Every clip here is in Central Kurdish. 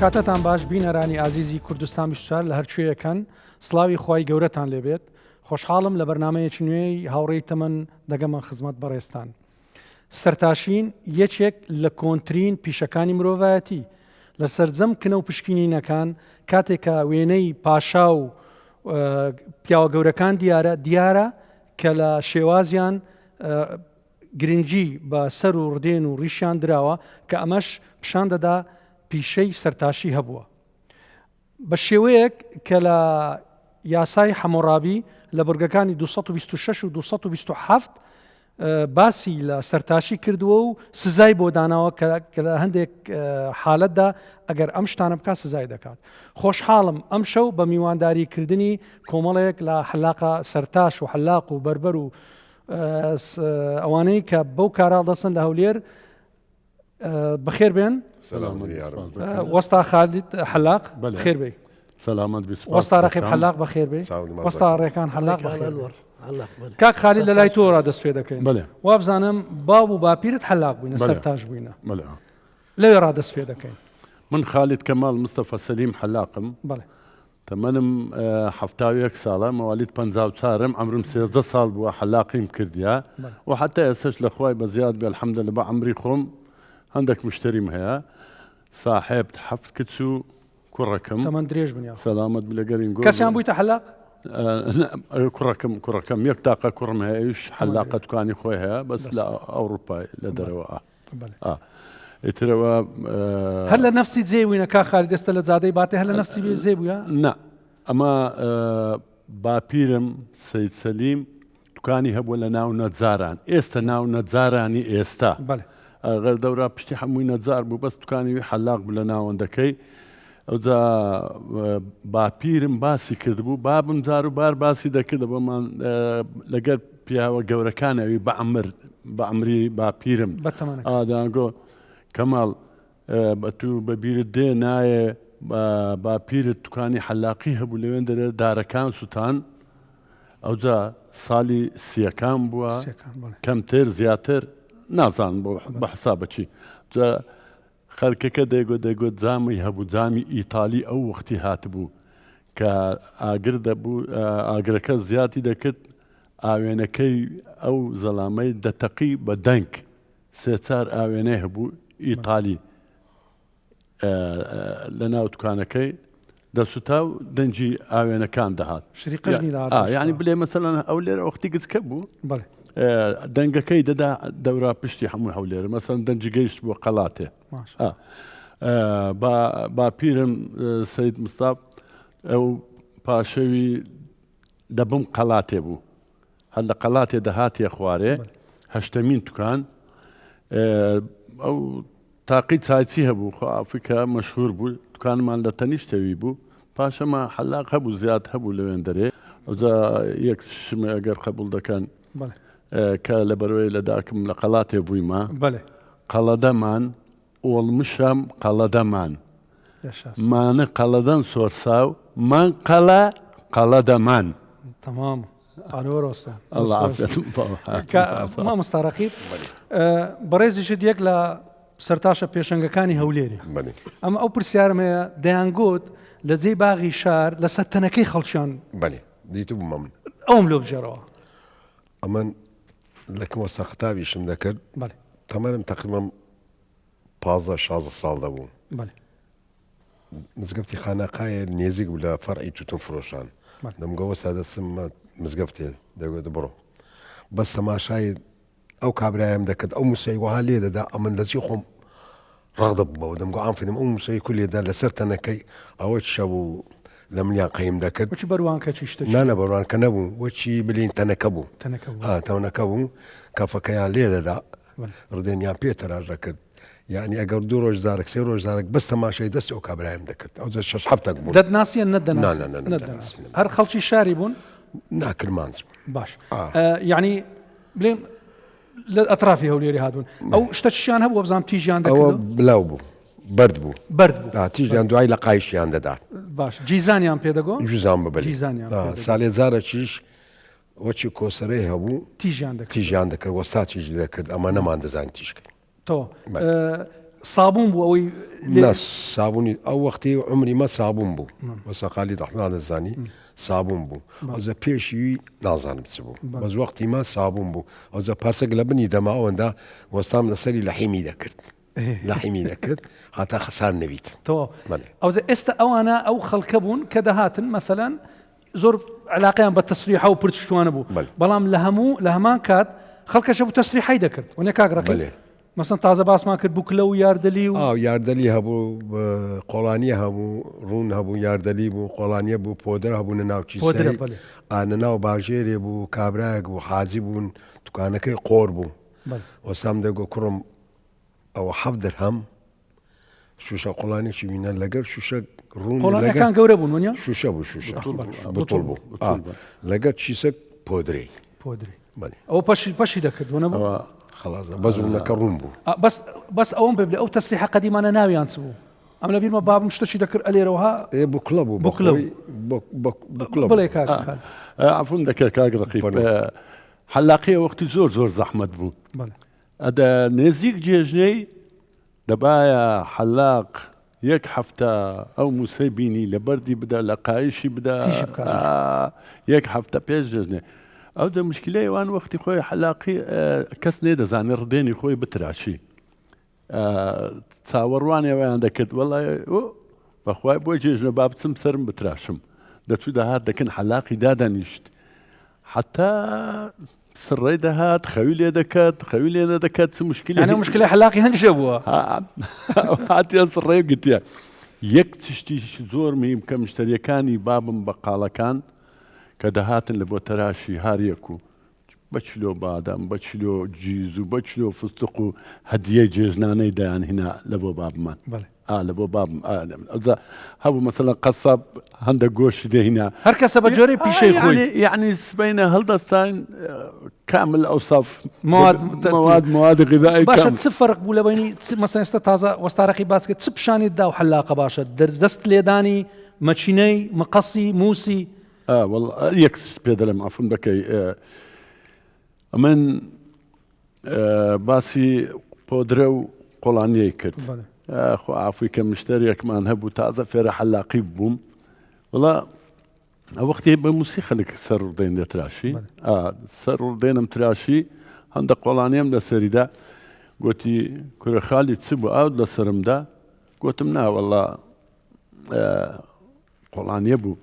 کاتتان باش بینەرانی ئازیزی کوردستان 24 لە هەرکوێیەکەن سڵاوی خوای گەورەتان لێبێت. خۆشحاڵم لە بەرنامەیەکی نوێی هاوڕێی تەمەن دەگەمە خزمەت بەڕێستان. سەرتاشین یەکێک لە کۆنترین پیشەکانی مرۆڤایەتی لە سەرجەم کنە و پشکنینەکان کاتێکە وێنەی پاشا و پیاوە گەورەکان دیارە کە لە شێوازیان گرنگی بە سەر و ڕدێن و ڕیشیان دراوە کە ئەمەش پیشان دەدا پیشەی سەرتاشی هەبووە بە شێوەیەک کە لە یاسای حەمۆڕابی لە بورگەکانی 226 و 227 باسی لە سەرتاشی کردووە و سزای بۆ داناوە کە لە هەندێک حالەتدا ئەگەر ئەم شتانە بکات سزای دەکات. خۆشحاڵم ئەم شەو بە میوانداریکردنی کۆمەڵەیەک لە حلاقە سەرتاش و حلاق و بەربەر و ئەوانەی کە بەو کاراڵ دەسن لە هەولێر بەخێر بێن. وەستا خالید حلاق خێر بێ. سلامت وەستا ڕەقیب حلاق بەخێر بێ. وەستا ڕێکان حلاق بەخێر. کاک خالید لە لای تۆ ڕادەست پێ دەکەین. وا بزانم باو و باپیرت حلاق بووینە سەرتاش بووینە لەوێ ڕادەست پێ دەکەین. من خالد کەماڵ مستەفا سەلیم حلاقم. تەمەنم 71 ساڵە مەوالید 54م عمرم 13 ساڵ بووە حلاقیم کردیا و حتا ئێسش لە خوای بەزیاد بێ الحەمدلله بە عمری خۆم هەندێک مشتریم هەیە صاحب 7 کچ و کوڕەکەم تەمەن درێژ بنیە سەلامەت لەگەرین گۆ کەسیان بوویتە حلاق؟ کوڕەکەم یەک تاقە کوڕم هەیەش حلاقە دوکانی خۆی هەیە بەس لە ئەوروپای لە دەرەوە ئیترەوە هەر لە نەفسی جێ بووینە کا خالید دەستە لە جادەی باتێ هەر لە نەفسی جێ بووە؟ نا ئەمە باپیرم سەید سەلیم دوکانی هەبووە لە ناو نەجاران ئێستا ناو نەجارانی ئێستا غەر دەورا پشتی هەمووی نەجار بوو بەس دوکانی حلاق بوو لە ناوەندەکەی ئەوجا باپیرم باسی کردبوو بابم جار و بار باسی دەکردە بۆمان لەگەر پیاوە گەورەکانەوی بە عمری باپیرم ئادانگۆ کەماڵ بە تو بەبیرت دێ نایە باپیرت دوکانی حلاقی هەبوو لەوێن دەرێ دارەکان سووتان ئەوجا ساڵی سیەکان بووە کەمتر زیاتر نازان بە حسابەچی خەڵکەکە دەیگوت جامی هەبوو جامی ئیتالی ئەو وەختی هاتبوو کە ئاگر دەبوو ئاگرەکە زیاتی دەکرد ئاوێنەکەی ئەو زەڵامەی دەتەقی بە دەنگ سێ-چار ئاوێنەی هەبوو ئیتالی لە ناو دوکانەکەی دەسوتا و دەنجی ئاوێنەکان دەهات یعنی بلێ مەسەڵەن ئەو لێرە وەختی گچکە بوو دەنگەکەی دەدا دەورا پشتی هەموو هەولێرە مەسەڵەن دەنجی گەیشت بۆ قەڵاتێ باپیرم سەید مستاف ئەو پاشەوی دەبم قەڵاتێ بوو هەر لە قەڵاتێ دەهاتیە خوارێ هەشتەمین دوکان ئەو تاقی چایچی هەبوو ئەفریقا مەشهور بوو دوکانمان لە تەنیشتەوی بوو پاشەمە حلاق هەبوو زیاد هەبوو لەوێن دەرێ ئەوجا یەک شمە ئەگەر قبول دەکەن کە لە بەرەوەی لە داکم لە قەڵاتێ بوویمە قەڵەدەمان ئۆڵمشەم قەڵەدەمان مانە قەڵەدەم سۆرساو مان قەڵەدەمان تەمام مامۆستا ڕەقیب بەڕێزیشت یەک لە سەرتاشە پێشەنگەکانی هەولێری ئەمە ئەو پرسیارم هەیە دەیانگوت لە جێی باغی شار لە سەرتەنەکەی خەڵکیان دیتو بوومە من ئەوم لۆ بژێرەوە ئەمە لەکەم وەستا قتابیشم دەکرد تەمەنم تقریبا 15-16 ساڵ دەبوو مزگەفتی خانەقایە نێزیک بوو لە فەرعی توتن فرۆشان دەمگەوە سادەسم مزگەفتێ دەگوێت بڕۆ بەس تەماشای ئەو کابرایم دەکرد ئەو موسەی وها لێ دەدا ئەمن دەچی خۆم ڕاغدە بوومەوە دەمگو ئامفێنم ئەو موسەی کو لێدا لەسەر تەنەکەی ئەوە شەبوو لە منیان قەیم دەکرد وەچی بەروانکە چیشتە نانە بەڕوانکە نەبوو وەچی بلین تەنەکە بوو تەونەکە بوو کەفەکەیان لێ دەدا ڕدێنیان پێ تەراژ دەکرد یعنی ئەگەر 2 ڕۆژ زارێک 3 ڕۆژ زارێک بەس تەماشای دەستی ئەو کابرایم دەکرد ئەو 6 هەفتێک بوو دەتناسیە نەدەناسی هەر خەڵکی شاری بوون ناکرمانج باش یعنی بڵێم لە ئەطرافی هەولێری هاتوون ئەو شتەشیان هەبوو بزانام تیژیان ئەوە بلاو بوو بەرد بوو تیژیان دوای لە قایشیان دەدا باش جیزانیان پێدەگۆ جوزان ببل ساڵێ جارە چیش وەچی کۆسەرەی هەبوو تیژیان دەکرد وەستا تیژی دەکرد ئەمە نەمان دەزان تیشکرد تۆ صابون بوو ئەوەی ناس سابوونی ئەو وەختی عمری مە سابوون بوو وەسە خالی دەحمان دەزانی سابوون بوو ئەوزە پێشی نازانم چ بوو بەس وەختی مە سابوون بوو ئەوزە پارسەک لە بنی دەما ئەوەندا وەستام لەسەری لە حیمی دەکرد لە حیمی دەکرد هاتا خەسار نەبیت ئەوزە ئێستا ئەوانە ئەو خەڵکە بوون کە دەهاتن مەسەلەن زۆر علاقیان بە تەسریحە و پرچشتوانە بوو بەڵام لە هەمان کات خەڵکەشە بوو تەسریحی دەکرد وەنێ کاگڕەکە مثلا تازە باسمان کرد بوو کلە و یاردەلی و یاردەلی هەبوو قۆڵانیە هەبوو ڕوون هەبوو یاردەلی بوو قۆڵانیە بوو پۆدر هەبوو نە ناوچی ئانە ناو باژێرێ بوو کابراایەک بوو حاجی بوون دوکانەکەی قۆر بوو وەسام دەگۆ کوڕم ئەوە 7 درهم شوشە قۆڵانێکی وینە لەگەر شوشە قۆڵانەکان گەورە بوون وەنیا شوشە بوو شوشە بوتڵ بوو لەگەر چیسەک پۆدرەی ئەو پەشی دەکردونە بوو خلاص بەزوونەکە ڕوون بوو بەس ئەوم بێ ئەو تەسریحە قەدیمانە ناویان چ بوو ئەم لە بیرمە بابم شتێکی دەکرد ئەلێرەوەها بووکڵە بوو بڵێ کاک عفون دەکە کاک ڕەقیب حەلاقەیە وەختی زۆر زەحمەت بوو ئەدە نێزیک جێژنەی دەبایە حەلاق یەک هەفتە ئەو موسەی بینی لە بەردی بدە لە قایشی بدە یەک هەفتە پێش جێژنێ ئەو دە مشکلەی ئەوان وەختی خۆی حەلاقی کەس نێدەزانێت ڕدێنی خۆی بتراشی چاوەڕوانێوەیان دەکرد وەڵای بەخوای بۆ جێژنە با بچم سرم بتراشم دەچوو دەهات دەکەن حەلاقی دادەنیشت حتا سڕێ دەهات خەوی لێ دەکات خەوی لێ نەدەکات چ مشکلی حەلاقی هەنجە بووە هاتیان سڕێ گوتیە یەک تشتیش زۆر مهم کە مشتریەکانی بابم بەقاڵەکان کە دەهاتن لە بۆ تەراشی هاریەک و بە چلۆ بادام بە چلۆ جیز و بە چلۆ فستق و هەدیە جێژنانەی دایان هێنا لە بۆ بابمان لە بۆ بابم هەبوو مەسەڵەن قەسەب هەندێک گۆشتی دەهێنا هەر کەسە بە جۆرەی پیشەی خۆی یعنی سبەینە هەڵدەستان کامل ئەوساف مواد غذایی باشە چ فەرق بوو لە بینی مەسەڵەن ئێستا تازە وەستارەقی باس کرد چ پیشانیت دا و حەلاقە باشە دەست لێدانی مەچینەی مەقەسی مووسی والله یەک پێ دەڵێم عەفون بکەی من باسی پۆدرە و قۆڵانیەی کرد خۆ عافوی کە مشتریەکمان هەبوو تازە فێرە حەلاقی بووم وڵا وەختی بە موسی خەڵک سەر ڕدەین دەتراشی سەر ڕدێنم تراشی هەندە قۆڵانیم لە سەریدا گوتی کورە خالی چ بوو ئاوت لە سرمدا گوتم نا وەڵا قۆڵانیە بوو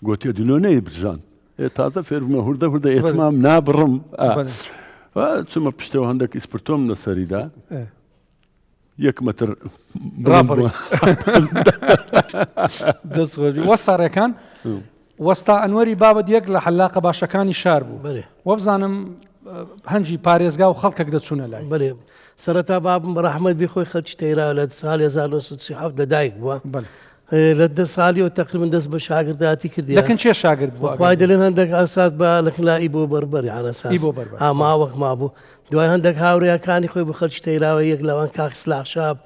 گوتی دلۆنەی برژان تازە فێرمە هوردە ئێتمام نابڕم چمە پشتەوە هەندێک ئیسپرتۆم لە سەریدا 1 مەتر دەستخۆشی وەستارەکان وەستا ئەنوەری بابەت یەک لە حەلاقە باشەکانی شار بوو وەبزانم هەنجی پارێزگا و خەڵکێک دەچوونە لای بەێ سەرەتا بابم بە ڕەحمەت بی خۆی خەڵکی تەیرا لە ساڵی 1970 لەدایک بووە لە 10 ساڵیەوە تقریبا دەست بە شاگرداتی کردی لەکن چێ شاگرد بوو خی دەڵێن هەندێک ئاساس بە لەکنایی بۆ بەربەری ماوەک مابوو دوای هەندێک هاوڕێیەکانی خۆی بە خەڵکی تەیراوە یەک لەوان کاک سلاح شاب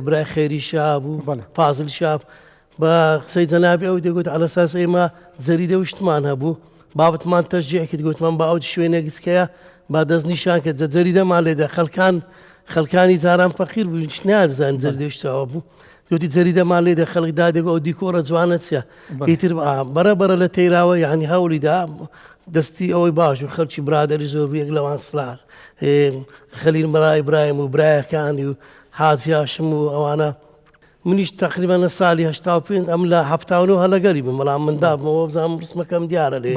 برای خێری شاب و فازل شاب بە قسەی جەنابی ئەو دەگوت على ئەساس ئێمە جەریدە وشتمان هەبوو بابەتمان تەشجیع کرد گوتمان بە ئەو شوێنە گسکەیە با دەست نیشان کرد جەریدەمان لێدا خەڵکانی زاران فەقیر بوو نازان جەریدە وشتەوە بوو گوتی جەریدەمان لێدا خەڵک دادێگو ئەو دیکۆرە جوانە چیە ئیتر بەرەبەرە لە تەیراوە یعنی هەوڵیدا دەستی ئەوەی باش و خەڵکی برادری زۆر یەک لەوان سلار خەلیل مەلای برایم و برایەکانی و حاجی هاشم و ئەوانە منیش تقریبا لە ساڵی 85 ئەم لە 79 هەلەگەری بم بەڵام من دابمەوە بزانم ڕسمەکەم دیارە لێ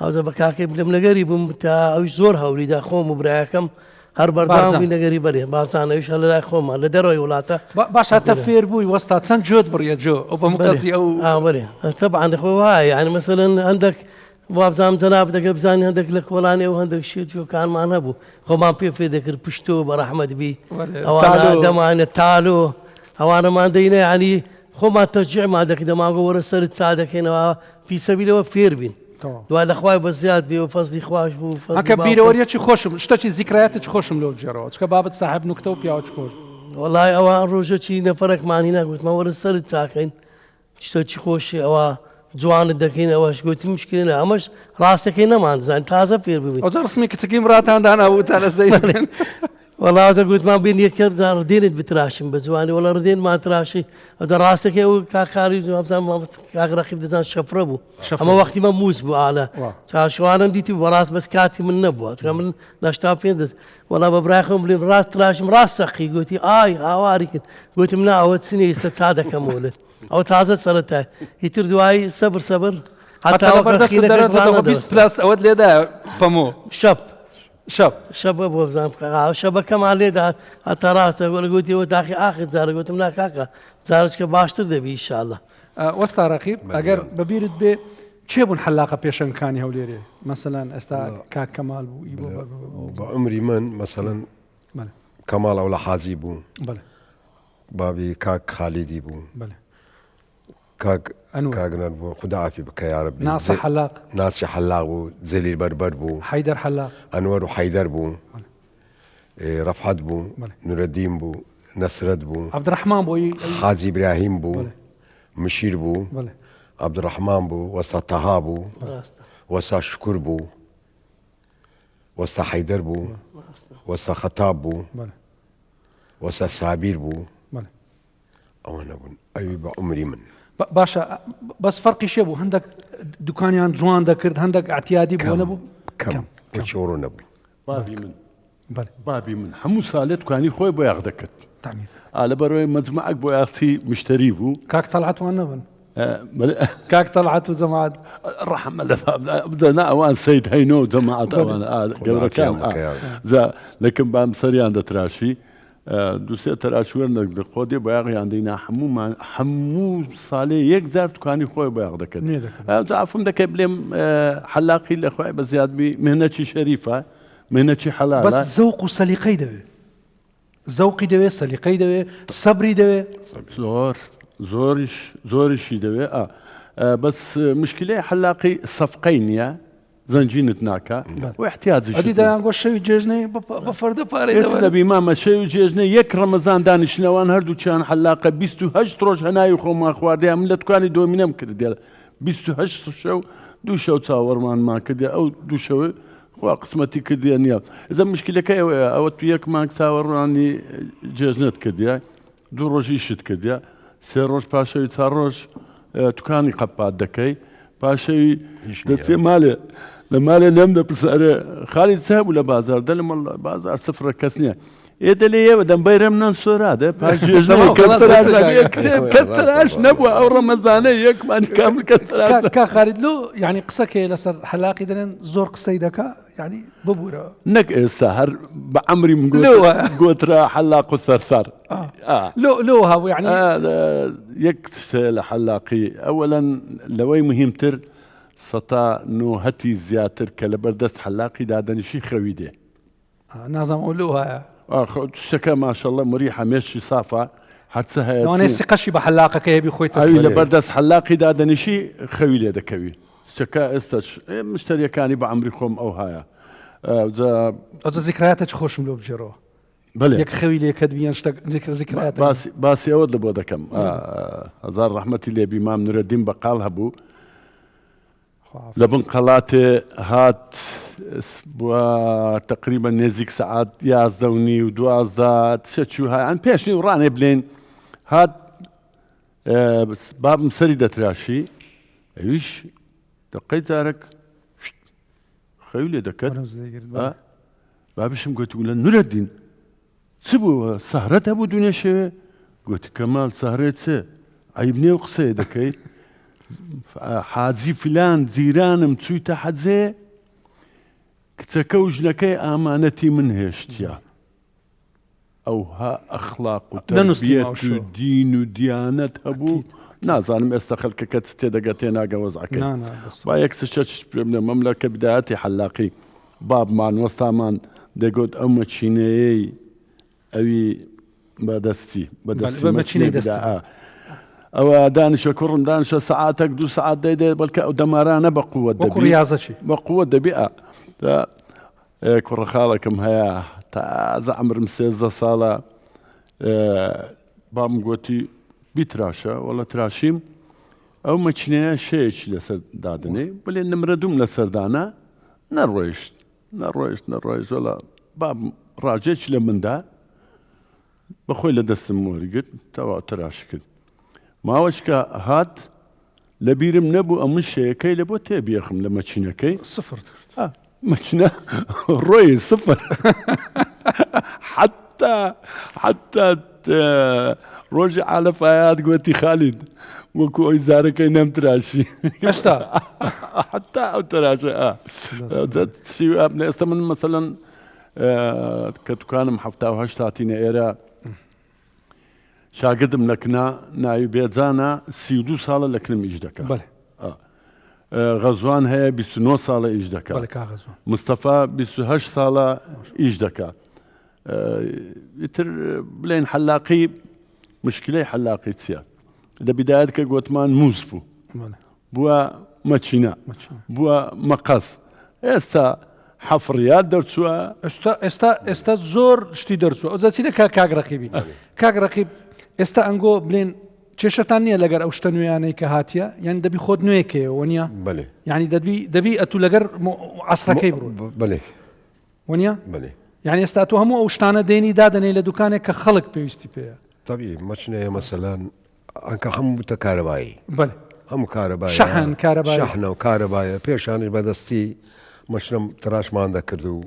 هەوزە بە کاکەی لەم لەگەری بووم تا ئەوش زۆر هەوریدا خۆم و برایەکەم هەر بەرداوی نەگەری بەرێ بازانەویش هە لەلای خۆمان لە دەرەوەی وڵاتە باش هاتە فێر بووی وەستا چەند جۆت بڕیە جۆ ئەو بە مقەسی ئەو بەێ تەبعاان خۆ وایە یعنی مەسەلەن هەندێک وابزانام جەناب دەگە بزانانی هەندێک لە کۆڵانێ و هەندێک شێتیۆکانمان هەبوو خۆمان پێ دەکرد پشتۆ بە ڕەحمەت بی ئەوانە دەمانێت تالۆ ئەوانەمان دەینە ینی خۆمان تەرجیعمان دەکەین دەماگە وەرە سەرت چا دەکەینەوە پیسەبیلەوە فێر بین دوای لە خوای بە زیاد بێ و فەزلی خوش بوو ئەکە بیرەوەریەکی خۆشم شتێکی زیکرایەتێکی خۆشم لەو جێڕەوە چکە بابەت صاحب نوکتە و پیاوەچ خۆش وەڵای ئەوە ڕۆژەکی نەفەرێکمانی ناگوتمە وەرە سەرت چاکەین شتێکی خۆشی ئەوە جوانت دەکەین ئەوەش گوتی مشکلە ئەمەش ڕاستەکەی نەمانزان تازە فێر ببین ئەوجا ڕسمی کچەکەی ڕاتانداناوە تا لە زەی والله هذا قلت ما بين يكر ردين بتراشم بزواني ولا ردين ما تراشي هذا راسك يا كاكاري ما كاك رخيب دزان شفربو اما وقتي ما موس بو على شو انا بديتي براس بس كاتي من نبوه كمان ناشتابين والله ببراخهم لي راس تراشم راس سقي قلت هاواريك قلت منا اول سنه استتصادك مولد او تازه صرتها يتر دواي صبر حتى وقت خيدك بس بلاس اود ليدا فمو شاب ابو زام شاب كمان ليدا ترى تقول قلت وداخي اخر زار قلت منا كاكا زارك باشتر دبي ان شاء الله وستا رقيب اگر ببيرد به چه بون حلاقه پیشن كاني هوليري مثلا استا كاك كمال بو يبو بعمري من مثلا كمال او حازي بو بله بابي كاك خالدي بو بله كاك بو خدا عافي بك يا ربي ناصي حلاق بو زليل بربر بو حيدر حلاق انور وحيدر بو رفعت بو نور الدين بو نصرت بو عبد الرحمن بو حازي ابراهيم بو مشير بو عبد الرحمن بو وسا طه بو وسا شكر بو وسا حيدر بو وسا خطاب بو وسا سابير بو او انا بون اي بعمري من باشا بس فرقي شبو هندك دكانيان جوان ذكرت هندك اعتيادي بو نبو كم وشورو نبو بابي من حمو سالت كاني خوي بو ياخذك تعمير على بروي مجمعك بو ياخذي مشتري بو كاك طلعت وانا كاك طلعت وجماعات الرحمة بدنا اوان سيد هينو جماعات اوان قبل كان لكن بام سريان دتراشي دوسێ تەراشوێر نەک خۆدێ بەیاغی یاندەینا هەموو ساڵێ یەک جار توکانی خۆی بەیاغ دەکەن عفوم دەکەی بڵێم حەلاقی لە خۆی بە زیادبی مهنەتی شەریفە مهنەتی حەلالە بەس زەوق و سەلیقەی دەوێ زەوقی دەوێ سەلیقەی دەوێ سەبری دەوێ زۆریشی دەوێ بەس مشکلەی حەلاقی سەفقەی نییە زنجينت ناكا واحتياج هذه دا نقول شيء جيجني بفرد باري دا بيماما شيء جيجني يك رمضان دانش نوان هردو كان حلاقه 28 روج هناي خو ما خواردي عملت كاني دومينم كردي 28 شو دو شو تصور ما كدي او دو شو خو قسمتي كدي يعني اذا مشكله كي او وياك ما تصور راني جيجنت كدي دو روجي شت كدي سيروج باشا يتروج تكاني قباد دكي باشا دتي مالي لما لم بسعر خالد سهب ولا بازار ده لما بازار صفر كسنيه يدلي بدن بيرمنا الصورة ده باجيجنا كثراش نبوة أو رمضانية يكمان كامل كثراش كخالد له يعني قصك لسر حلاقي دلن زور قصيدك يعني ببورة نك السهر بعمري من قوت را حلاق الثرثار لو هاو يعني يكتشف حلاقي أولا لوي مهم تر سطا نو هتي زياتر كالبردست حلاقي دادني شي خويده نازم اقولوها شكا ما شاء الله مريحه ماشي صافه حتى هي انا سقشي بحلاقه كيبي خويا تسلم لبردست حلاقي دادني شي خويله دكوي شكا استش مشتري كاني بعمري خوم او هايا ذا ذكرياتك خوش ملو بجرو بله يك خويله كدبيان ذكرياتك باسي اود لبودكم هزار رحمتي الله بامام نور الدين بقال هبو لبن قلاتي هات تقريبا نزيك ساعات يا زوني ودوازات شتشو هاي عن بيشني وراني بلين هات باب مسردة راشي ايش دقيت زارك خيولي دكت بابشم قلت له نور الدين سبو سهرتها ابو دنيا شوي قلت كمال سهرتها عيبني وقصي دكي حاجی فلان زیرانم چوویتە حەجێ کچەکە و ژنەکەی ئامانەتی من هێشتیا ئەوها ئەخلاق و تەربیەت و دین و دیانەت هەبوو نازانم ئێستا خەڵکەکە چ تێدەگە تێناگە وەزعەکەی با یەکسەش پێم مەملەکە بدایەتی حەلاقی بابمان وەستامان دەگوت ئەو مەچینەیەی ئەوی بەدەستی بەدەستی او دانش كرم دانش ساعاتك 2 ساعات دي بلك دمارانه بقوه دبي رياضتي بقوه دبيئه كره خالكم هيا تاع عمر مسيزه صاله بام قوتي بيتراشا ولا تراشيم او مچنيه شيء لسر دادني بل نمردوم لسر دانا نرويش ولا باب ڕاجێکی لە مندا بەخۆی لە دەستم وەرگرت تەواو تەراش کرد ماوەشکە هات لە بیرم نەبوو ئەمن شەیەکەی لە بۆ تێبیەخم لە مەچینەکەی سفر مەچینە ڕۆی سفر حتا ڕۆژی عالەفایات گوتی خالید وەکو ئەوی زارەکەی نەمتراشی هێشتا حتا ئەو تەراشە ئێستا من مەسەلەن کە دوکانم 1970 هاتینە ئێرە شاگردم لە کنا ناوی بێجانە 32 ساڵە لە کنم ئیش دەکات غەزوان هەیە 29 ساڵە ئیش دەکات مستەفا 28 ساڵە ئیش دەکات ئیتر بڵێن حەلاقی مشکلەی حەلاقی چییە لە بیدایەت کە گوتمان مووس بوو بووە مەچینە بووە مەقەس ئێستا حەفڕیات دەرچووە ئێستا زۆر شتی دەرچووە ئەو جاچی دەکا کاک ڕەقیبی کاک ڕەقیب ئێستا ئەنگۆ بڵێن کێشەتان نییە لەگەر ئەو شتە نوێیانەی کە هاتیە یعنی دەبی خۆت نوێکەوە نییە یعنی دەبی ئەتوو لەگەر عەسرەکەی بڕۆ وەنیە یعنی ئێستا تۆ هەموو ئەو شتانە دێنی دادەنێ لە دوکانێک کە خەڵک پێویستی پێیە طبیعی مەچنەیە مەسەلەن ئەنکە هەموو بتە کارەبایی هەموو کارەبای شەحن کارەبای شەحنە و کارەبایە پێشانی بەدەستی مەشرم تراشمان دەکرد و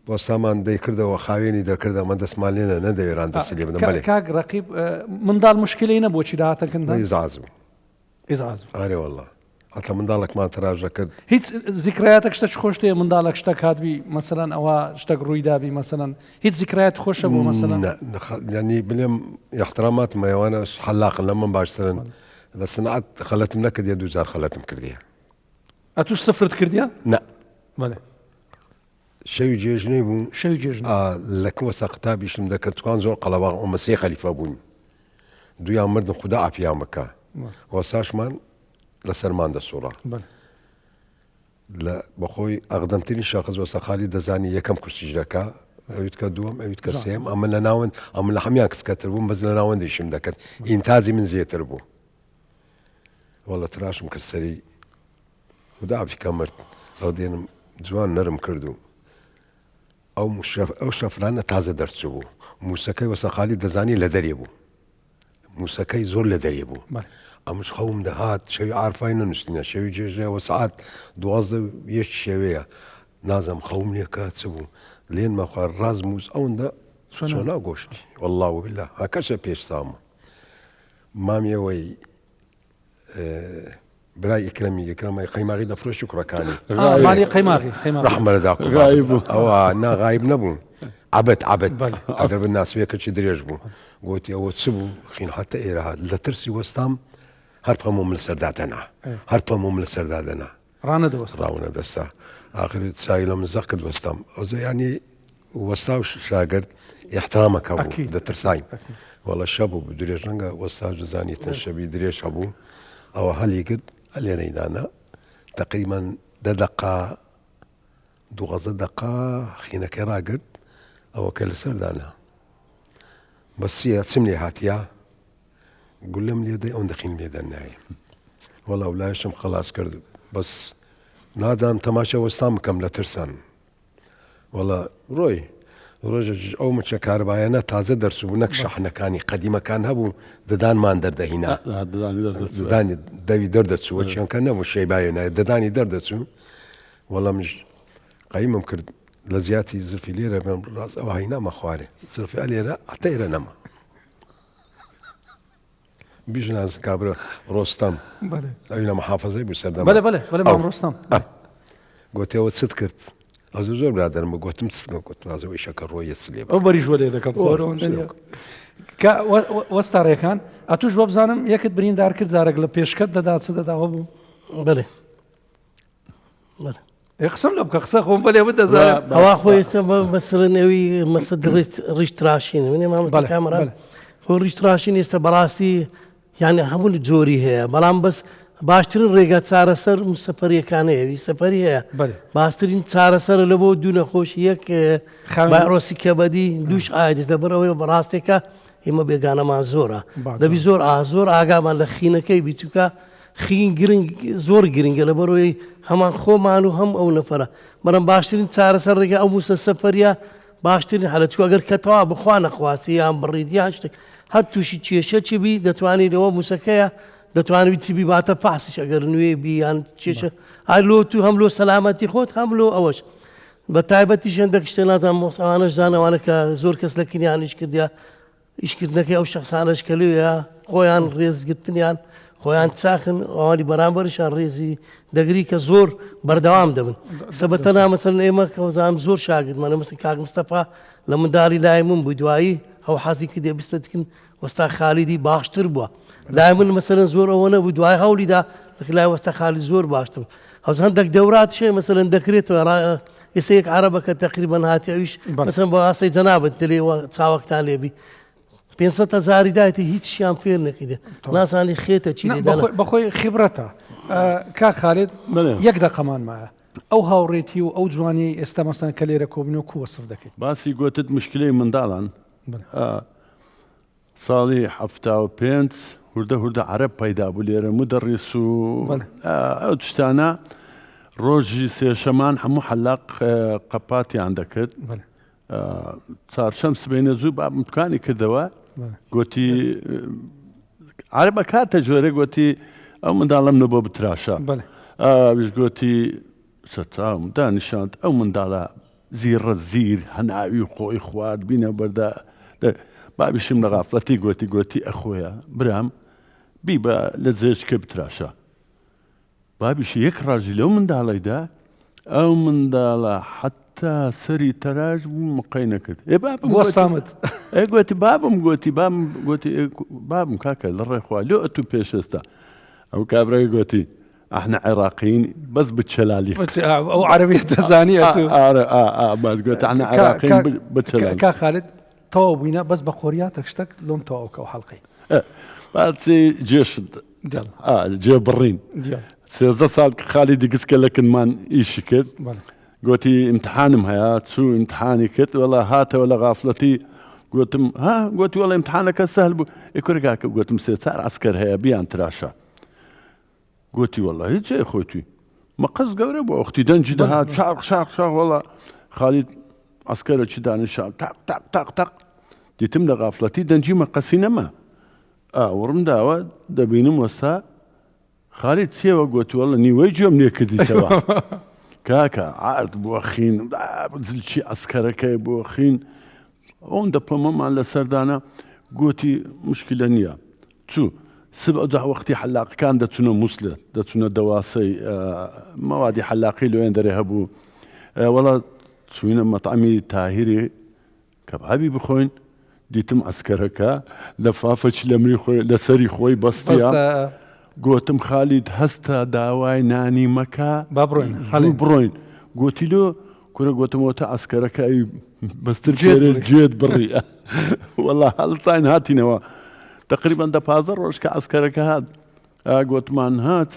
بۆ سامان دەیکردەوە خاوێنی دەکرد ئەمە دەستمان لێنە نەدەوێران دەستی لێ بدەم بەڵێ کاک ڕەقیب منداڵ مشکلەی نەبووە چی داهاتەکەندا ئیزعاز بوو ئارێ وەڵڵا هەتا منداڵێکمان تەراژ دەکرد هیچ زیکرایەتێک شتە خۆشتەیە منداڵێک شتە کاتبی مەسەلەن ئەوە شتێک ڕوویدابی مەسەلەن هیچ زیکرایەت خۆشە بوو مەسەلەن ینی بڵێم احتراماتم ئەوانە حەلاقن لە من باشترن لە سنعات خەلەتم نەکردیە دووجار خەلەتم کردیە ئەتوش سفرت کردیە؟ نە شەوی جێژنەی بوو شەوی جێژنە لە کەوەسا قتابیشم دەکرد توان زۆر قەڵەباغ ئەمە سێ خەلیفە بوون دویان مردن خوددا عافیان بکە وەساشمان لەسەرمان دەسوڕا لە بەخۆی ئەقدەمترین شەخص وەسە خالی دەزانی یەکەم کوشتیژەکە ئەویت کە دووەم ئەویت کە سێم ئەمە لە ناوەند ئەمە لە هەمیان کچکەتر بووم بەس لە ناوەندیشم دەکرد ئینتازی من زیێتر بوو وەڵە تراشم کرد سەری خوددا عافیکە مرد ئەو دێنم جوان نەرم کرد و ئەو شەفرانە تازە دەرچوو بوو موسەکەی وەسە خالی دەزانی لە دەرێ بوو موسەکەی زۆر لە دەرێ بوو ئەمش خەوم دەهات شەوی عارفای نەنووسینە شەوی جێژنەوە سعات 12 شەوەیە نازەم خەوم لێکە چ بوو لێنمە خوار ڕاز مووس ئەوەندە چۆنا گۆشتی وەڵڵا وبیللا هەکەشە پێش سامە مامیەوەی برای ئیکرەمی قەیماغی دەفرۆشی کوڕەکانی مالی قەیماغی ڕەحمە لەدا ئەوە ناغایب نەبوو عبد ئەگەر بن ناسوەیەکەچی درێژ بوو گوتی ئەوە چ بوو خین هەتە ئێرە هات لە ترسی وەستام هەر پەمۆم لە سەردادەنا هەر پەمۆم لە سەردادەنا ڕاونە دەستا ئاخر چای لە مزەق کرد وەستام ئەوزە ینی وەستا و شاگرد احترامەکە بوو دەترساین وەڵە شەب بوو درێژ ڕەنگە وەستا دەزانیتە شەبی درێژ هەبوو ئەوە هەلی کرد لێنەیدانا تقریبا 10 دقا 12 دقا خینەکەی ڕاگرت ئەوە کە لەسەردانا بەسیە چم لێ هاتیە گولم لێدەی ئەوەندە خین لێ دەنایە وەڵا ولایشم خلاص کرد بەس نادام تەماشە وەستان بکەم لە ترسان وەڵا ڕۆی ڕۆژە ئەو مچە کاربایەنە تازە دەرچوو نەک شەحنەکانی قەدیمەکان هەبوو ددانمان دەردەهینا ددانی دەوی دەردەچووە چیانکە نەبوو شەیبایەنە ددانی دەردەچوو وەڵامش قەیمم کرد لە زیاتی زلفی لێرە بێم ڕاست ئەوە هەینامە خوارێ زلفی لێرە ئەتەیرە نەما بیژناز کابرا ڕۆستەم ئەوی لە محافەزەی بوو سەردەما بەڵێ مام ڕۆستەم گوتیەوە چت کرد ئەو زۆر برادرم بە گوتم گوتوازەوەی شەکە ڕۆیە سلێ ئەو بەریش وە لێ دەکەم وەستارەکان ئەتوش بۆ بزانم یەکت بریندار کرد جارێک لە پێشکەت دەدا چ دەداوە بوو بەڵێ قسم لە بکە قسە خۆم بەلێ بدەزانم ئەوا خۆی ئێستا مەسەلەنەوەی مەسەد ڕیش تراشین منێ مامە کامەران خۆ ڕیش تراشین ئێستا بەڕاستی یعنی هەموو جۆری هەیە بەڵام بەس باشترین ڕێگە چارەسەر سەفەریەکانەیەوی سەفەری هەیە باشترین چارەسەر لە بۆ دوو نەخۆشی یەک ڕۆسی کەبەدی دووش ئاەت دەبەرەوەی بەڕاستێکە ئێمە بێگانەمان زۆرە دەبی زۆر ئاگامان لە خینەکەی بیچووکە خین گرنگ زۆر گرنگە لە بەرەوەی هەمان خۆمان و هەم ئەو نەفرە بەڵام باشترین چارەسەر ڕێگە ئەو موسە سەفەریە باشترین حالەتکو ئەگەر کەتەوا بخوا نەخواسی یان بڕید یان شتێک هەر تووشی کێشە چی بی دەتوانێت لەوە موسەکەیە دەتوانێت چی بی باتە پاسیش ئەگەر نوێ بی یان کێشە هەر تو هەم لۆ سەلامەتی خۆت هەم لۆ ئەوەش بە تایبەتی ژەندە شتێ نازان مۆسەوانەش زانەوانە کە زۆر کەس لە کنیانیش کردیا ئیشکردنەکەی ئەو شخصانەش کە لێوەیە خۆیان ڕێزگرتنیان خۆیان چاکن ئەوانی بەرامبەرشان ڕێزی دەگری کە زۆر بەردەوام دەبن سەبەتەنا مەسەلەن ئێمە کەوزام زۆر شاگردمانە مەسەن کاک مستەفا لە منداڵی لای من بووی دوایی ئەو حەزی کردێ بیستەتکن وەستا خالیدی باشتر بووە لای من مەسەلەن زۆر ئەوە نەبوو دوای هەوڵیدا لای وەستا خالی زۆر باشتر هەوز هەندێک دەورات شێ مەسەلەن دەکرێتەوە ئێستا یەک عەرەبەکە تەقریبەن هاتی ئەویش مەسەلەن بە ئاسەی جەنابەت دلێەوە چاوەکتان لێبی 500,000 دایەتی هیچیان فێر نەکردێ ناسانی خێتە چی بەخۆی خیبرەتە کا خالد یەک دەقەمان مایە ئەو هاوڕێتی و ئەو جوانی ئێستا مەسەن کە لێرە کۆبنەوە کو وەسف دەکەیت باسی گوتت مشکلەی منداڵان ساڵی 75 هوردە عەرەب پەیدا بوو لێرە مدەڕیس و ئەو تشتانە ڕۆژی سێشەمان هەموو حەلاق قەپاتیان دەکرد چارشەم سبەینە زوو بابمتوانی کردەوە گوتی عەرەبە کاتە جۆرە گوتی ئەو منداڵم نەبووە بتراشە ئاویش گوتی سەچاوم دانیشاند ئەو منداڵە زیڕە زیر هەناوی خۆی خوارد بینە بەردا بابیشم لە غافڵەتی گوتی ئەخۆیە برام بی بە لە جێشکە بتراشە بابیشی یەک ڕاژی لەو منداڵەیدا ئەو منداڵە حتا سەری تەراژ بوو مقەی نەکرد وەسامت گوتی بابم کاکە لە ڕێخوا لێ ئەتو پێشێستا ئەو کابرای گوتی ئەحنا عێراقیین بەس بچەلالی ئەو عەرەبی دەزانی باز گوتی ئەحنا عێراقیین بچەلالی کا خالد تەواو بووینە بەس بە قۆریاتێک شتێک لۆم تەواوکە و حەڵقەی باسی جێشت جێ بڕین 13 ساڵ خالیدی گچکە لەکنمان ئیشی کرد گوتی امتحانم هەیە چوو امتحانی کرد وەڵا هاتەوە لە غافڵەتی گوتم گوتی وەڵا امتحانەکە سەهل بوو ئێکۆرەکاکە گوتم 3 عەسکەر هەیە بیان تراشە گوتی وەڵا هیچ جێ خۆی توی مەقەس گەورە بوو ئەختی دەنجی دەهات شاق وەڵا خالید عەسکەرێکی دانیشا تاق دیتم لە غافڵەتی دەنجی مەقەسی نەما وڕم داوە دەبینم وەستا خالید چیەوە گوتی وەڵا نیوەی گوێم لێ کردیتەوە کاکە عارد بووە خین زلچی عەسکەرەکەی بووە خین ئەوەن دەپڵەمەمان لە سەردانە گوتی مشکلە نییە چوو سبع وەختی حەلاقەکان دەچونە مووسلە دەچونە دەواسەی مەوادی حەلاقی لەوێن دەرێ هەبوو وەڵا چوینە مەطعەمی تاهیری کەبابی بخۆین دیتم عەسکەرەکە لە فافەچی لە سەری خۆی بەستیە گوتم خالید هەستە داوای نانی مەکە بڕۆین گوتی لۆ کورە گوتمەوەتە عەسکەرەکە ئەوی بەستر گوێت بڕی وەڵا هەڵتاین هاتینەوە تقریبان 15 ڕۆژ کە عەسکەرەکە هات گوتمان هات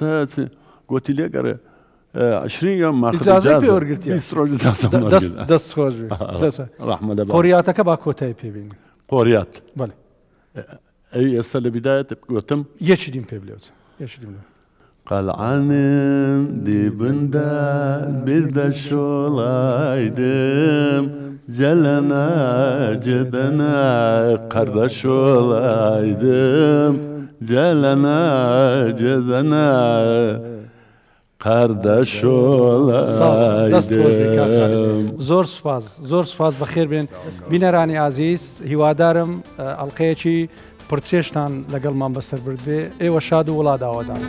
گوتی لێگەڕێ 20 یۆم دەست خۆش قۆریاتەکە با کۆتایی پێبینی قۆریات ئەوی ئێستا لە بیدایەت گوتم یەکی دیم پێ بلێت قەلعانم دیبندا بیردە شۆڵایدم جەلەنا جدەنا قەردە شۆڵایدم جەلەنا جدەنا قەردە شۆڵایدم زۆر سوپاس بەخێر بێن بینەرانی ئازیز هیوادارم ئەڵقەیەکی پرچێشتان لەگەڵمان بەسەر برد بێ ئێوە شاد و وڵات ئاوادان